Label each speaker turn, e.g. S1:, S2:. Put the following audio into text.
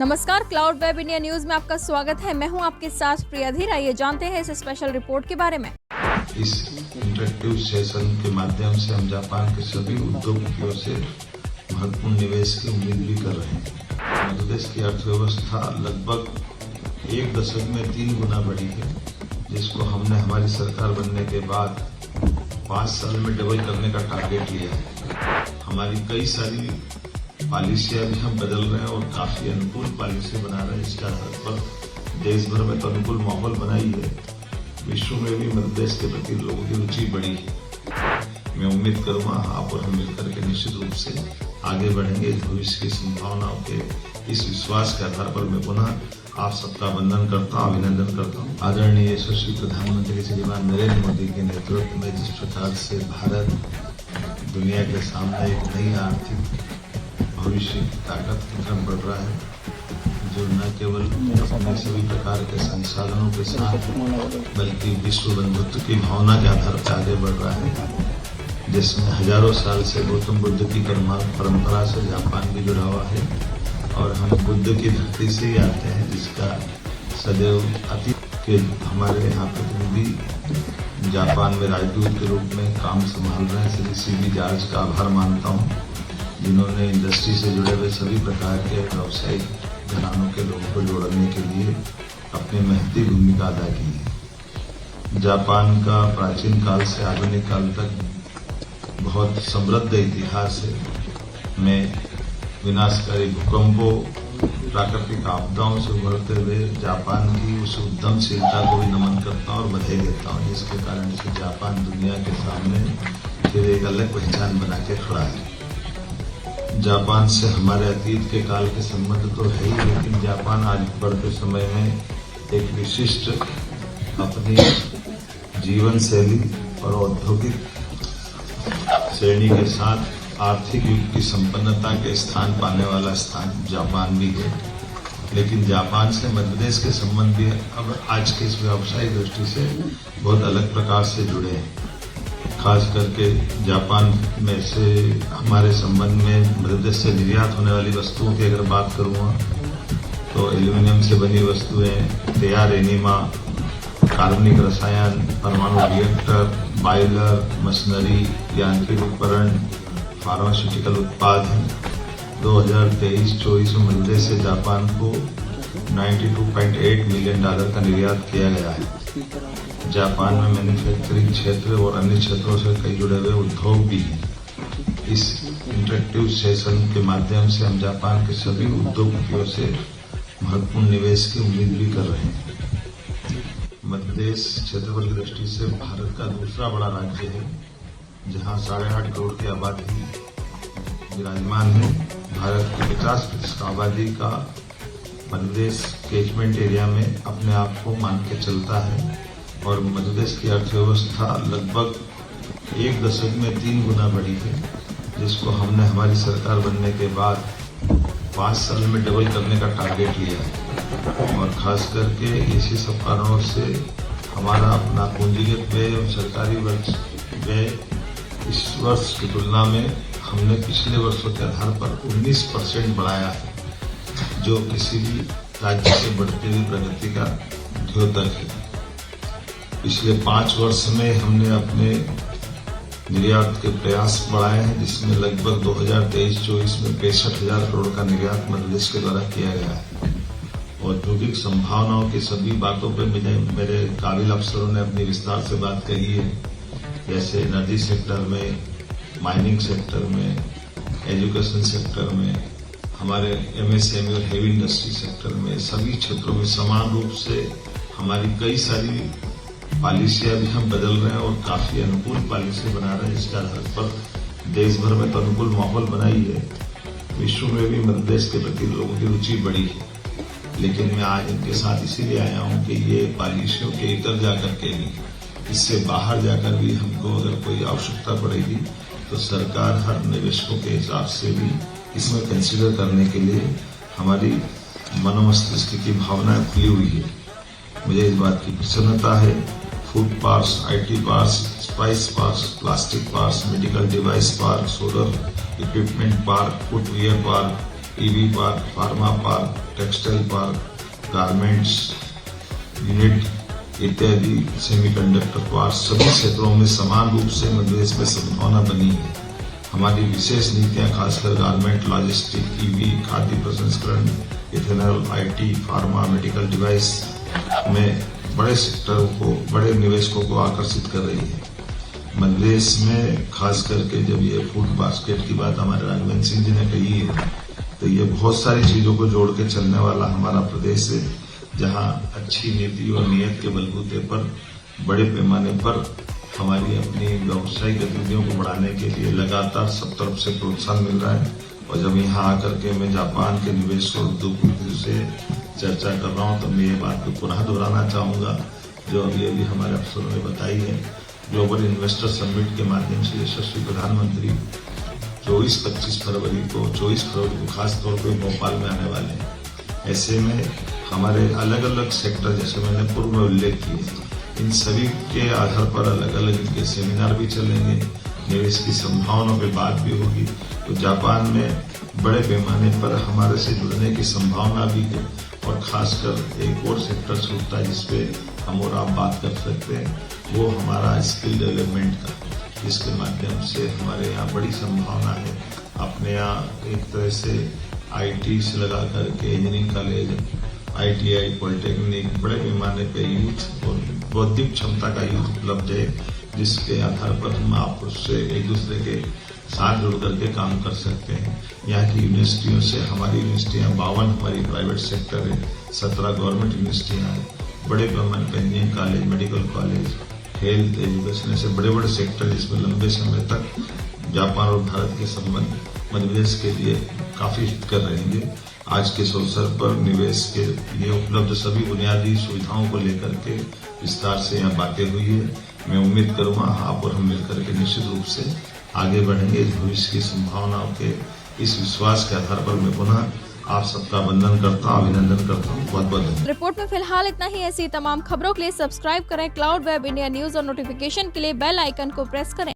S1: नमस्कार, cloud web India news में आपका स्वागत है। मैं हूं आपके साथ प्रिया धीर। आइए जानते हैं इस स्पेशल रिपोर्ट के बारे में।
S2: इस इंटरेक्टिव सेशन के माध्यम से हम जापान के सभी उद्योगपतियों से महत्वपूर्ण निवेश की उम्मीद भी कर रहे हैं। मध्य प्रदेश की अर्थव्यवस्था लगभग एक दशक में 3 गुना बढ़ी है, जिसको हमने हमारी सरकार बनने के बाद 5 साल में डबल करने का टारगेट लिया है। हमारी कई सारी पॉलिसियां भी हम बदल रहे हैं और काफी अनुकूल पॉलिसी बना रहे हैं। इसके आधार पर देश भर में तो अनुकूल माहौल बनाई है, विश्व में भी मध्य प्रदेश के प्रति लोगों की रुचि बढ़ी है। मैं उम्मीद करूंगा आप और हम मिलकर के निश्चित रूप से आगे बढ़ेंगे। भविष्य की संभावनाओं के इस विश्वास के आधार पर मैं पुनः आप सबका वंदन करता हूं, अभिनंदन करता हूं। आदरणीय यशस्वी प्रधानमंत्री श्रीमान नरेंद्र मोदी के नेतृत्व में जिस प्रकार से भारत दुनिया के सामने एक नई आर्थिक भविष्य की ताकत की तरफ बढ़ रहा है, जो न केवल अपने सभी प्रकार के संसाधनों के साथ बल्कि विश्व बंधुत्व की भावना के आधार पर आगे बढ़ रहा है, जिसमें हजारों साल से गौतम बुद्ध की परंपरा से जापान भी जुड़ा हुआ है। और हम बुद्ध की धरती से ही आते हैं, जिसका सदैव अतीत के हमारे यहाँ प्रतिनिधि जापान में राजदूत के रूप में काम संभाल रहे हैं श्री सीबी जॉर्ज का आभार मानता हूँ, जिन्होंने इंडस्ट्री से जुड़े हुए सभी प्रकार के व्यावसायिक घरानों के लोगों को जोड़ने के लिए अपनी महती भूमिका अदा की है। जापान का प्राचीन काल से आधुनिक काल तक बहुत समृद्ध इतिहास है। मैं विनाशकारी भूकंपों, प्राकृतिक आपदाओं से उभरते हुए जापान की उस उद्यमशीलता को भी नमन करता हूँ और बधाई देता हूँ, जिसके कारण से जापान दुनिया के सामने फिर एक अलग पहचान बना के खड़ा है। जापान से हमारे अतीत के काल के संबंध तो है ही, लेकिन जापान आज बढ़ते समय में एक विशिष्ट अपनी जीवन शैली और औद्योगिक श्रेणी के साथ आर्थिक युग की संपन्नता के स्थान पाने वाला स्थान जापान भी है। लेकिन जापान से मध्य प्रदेश के संबंध भी अब आज के इस व्यावसायिक दृष्टि से बहुत अलग प्रकार से जुड़े हैं। खास करके जापान में से हमारे संबंध में मध्य प्रदेश से निर्यात होने वाली वस्तुओं की अगर बात करूँगा तो एल्यूमिनियम से बनी वस्तुएं, तैयार एनिमा, कार्बनिक रसायन, परमाणु रिएक्टर, बॉयलर, मशीनरी, यांत्रिक उपकरण, फार्मास्यूटिकल उत्पाद हैं। 2023-24 में मध्य प्रदेश से जापान को $92.8 मिलियन का निर्यात किया गया है। जापान में मैन्युफैक्चरिंग क्षेत्र और अन्य क्षेत्रों से कई जुड़े हुए उद्योग भी हैं। इस इंटरेक्टिव सेशन के माध्यम से हम जापान के सभी उद्योगपतियों से महत्वपूर्ण निवेश की उम्मीद भी कर रहे हैं। मध्य प्रदेश क्षेत्रफल की दृष्टि से भारत का दूसरा बड़ा राज्य है, जहां 8.5 करोड़ की आबादी विराजमान है। भारत की 50% आबादी का मध्य प्रदेश कैचमेंट एरिया में अपने आप को मान के चलता है और मध्य प्रदेश की अर्थव्यवस्था लगभग एक दशक में 3 गुना बढ़ी है, जिसको हमने हमारी सरकार बनने के बाद 5 साल में डबल करने का टारगेट लिया है। और खास करके इसी सब कारणों से हमारा अपना पूंजीगत व्यय और सरकारी व्यय इस वर्ष की तुलना में हमने पिछले वर्षों के आधार पर 19% बढ़ाया है, जो किसी भी राज्य से बढ़ती हुई प्रगति का द्योतक है। पिछले 5 वर्ष में हमने अपने निर्यात के प्रयास बढ़ाए हैं, जिसमें लगभग 2023-24 में 65,000 करोड़ का निर्यात मध्य प्रदेश के द्वारा किया गया है। औद्योगिक संभावनाओं की सभी बातों पर मेरे काबिल अफसरों ने अपनी विस्तार से बात कही है, जैसे एनर्जी सेक्टर में, माइनिंग सेक्टर में, एजुकेशन सेक्टर में, हमारे एमएसएमई और हेवी इंडस्ट्री सेक्टर में, सभी क्षेत्रों में समान रूप से हमारी कई सारी पॉलिसियां भी हम बदल रहे हैं और काफी अनुकूल पॉलिसी बना रहे हैं। जिसके आधार पर देश भर में तो अनुकूल माहौल बनाई है, विश्व में भी मध्य प्रदेश के प्रति लोगों की रुचि बढ़ी है। लेकिन मैं आज इनके साथ इसीलिए आया हूं कि ये पॉलिसियों के इतर जाकर के भी, इससे बाहर जाकर भी हमको अगर कोई आवश्यकता पड़ेगी तो सरकार हर निवेशकों के हिसाब से भी इसमें कंसिडर करने के लिए हमारी मनोमस्तिष्क की भावनाएं खुली हुई है। मुझे इस बात की प्रसन्नता है। Food parks, IT parks, spice parks, plastic parks, medical device park, solar equipment park, footwear park, EV park, pharma park, textile park, garments unit इत्यादि सेमीकंडक्टर पार्क सभी क्षेत्रों में समान रूप से मध्य प्रदेश में संभावना बनी है। हमारी विशेष नीतियां खासकर गारमेंट, लॉजिस्टिक, ईवी, खाद्य प्रसंस्करण, ethanol, IT, pharma, medical device में बड़े सेक्टरों को, बड़े निवेशकों को आकर्षित कर रही है। मध्य प्रदेश में खास करके जब ये फूड बास्केट की बात हमारे राघवेंद्र सिंह जी ने कही है, तो ये बहुत सारी चीजों को जोड़ के चलने वाला हमारा प्रदेश है, जहां अच्छी नीति और नीयत के बलबूते पर बड़े पैमाने पर हमारी अपनी व्यवसायिक गतिविधियों को बढ़ाने के लिए लगातार सब तरफ से प्रोत्साहन मिल रहा है। और जब यहाँ आकर के मैं जापान के निवेश और उद्योगपतियों से चर्चा कर रहा हूँ, तो मैं ये बात को पुनः दोहराना चाहूंगा जो अभी हमारे अफसरों ने बताई है। ग्लोबल इन्वेस्टर समिट के माध्यम से यशस्वी प्रधानमंत्री 24-25 फरवरी को खास तौर पर भोपाल में आने वाले हैं। ऐसे में हमारे अलग अलग सेक्टर, जैसे मैंने पूर्व में उल्लेख किए, इन सभी के आधार पर अलग अलग इनके सेमिनार भी चलेंगे, निवेश की संभावनाओं पे बात भी होगी। तो जापान में बड़े पैमाने पर हमारे से जुड़ने की संभावना भी है। और खासकर एक और सेक्टर छूटता है जिसपे हम और आप बात कर सकते हैं, वो हमारा स्किल डेवलपमेंट का, जिसके माध्यम से हमारे यहाँ बड़ी संभावना है। अपने यहाँ एक तरह से आईटी से लगा करके इंजीनियरिंग कॉलेज, आईटीआई, पॉलिटेक्निक, बड़े पैमाने पे यूथ और बौद्धिक क्षमता का यूथ उपलब्ध है, जिसके आधार पर हम आप उससे एक दूसरे के साथ जुड़ करके काम कर सकते हैं। यहाँ की यूनिवर्सिटियों से हमारी यूनिवर्सिटियाँ 52 हमारी प्राइवेट सेक्टर है, 17 गवर्नमेंट यूनिवर्सिटियाँ हैं, बड़े पैमाने पर engineering college, medical college, health, education ऐसे बड़े बड़े सेक्टर, जिसमें लंबे समय तक जापान और भारत के संबंध मध्य प्रदेश के लिए काफी हितकर रहेंगे। आज के इस अवसर पर निवेश के लिए उपलब्ध सभी बुनियादी सुविधाओं को लेकर के विस्तार से यहाँ बातें हुई है। मैं उम्मीद करूंगा आप और हम मिलकर के निश्चित रूप से आगे बढ़ेंगे। इस भविष्य की संभावनाओं के इस विश्वास के आधार पर मैं पुनः आप सबका वंदन करता हूँ, अभिनंदन करता हूँ। बहुत बहुत धन्यवाद।
S1: रिपोर्ट में फिलहाल इतना ही। ऐसी तमाम खबरों के लिए सब्सक्राइब करें क्लाउड वेब इंडिया न्यूज और नोटिफिकेशन के लिए बेल आइकन को प्रेस करें।